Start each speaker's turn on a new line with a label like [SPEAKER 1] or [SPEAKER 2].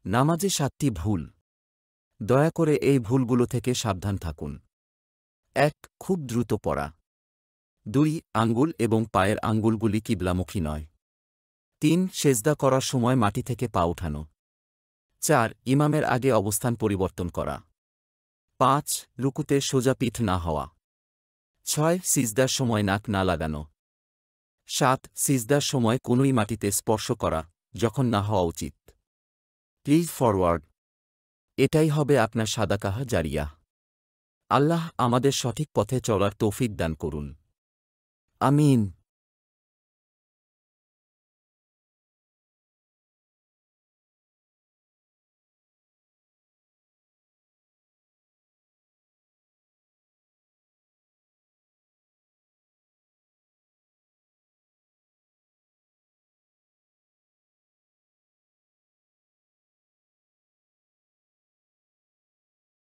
[SPEAKER 1] নামাজে 7টি ভুল। দয়া করে এই ভুলগুলো থেকে সাবধান থাকুন। 1. খুব দ্রুত পড়া। 2. আঙ্গুল এবং পায়ের আঙ্গুলগুলি কিবলামুখী নয়। 3. সেজদা করার সময় মাটি থেকে পা উঠানো। 4. ইমামের আগে অবস্থান পরিবর্তন করা। 5. রুকুতে সোজা পিঠ না হওয়া। 6. সিজদার সময় নাক না লাগানো। 7. সিজদার সময় কোনোই মাটিতে স্পর্শ করা, যখন না হওয়া উচিত। Please forward. এটাই হবে আপনার সাদাকাহ জারিয়াহ। আল্লাহ আমাদের সঠিক পথে চলার তৌফিক দান করুন। আমিন।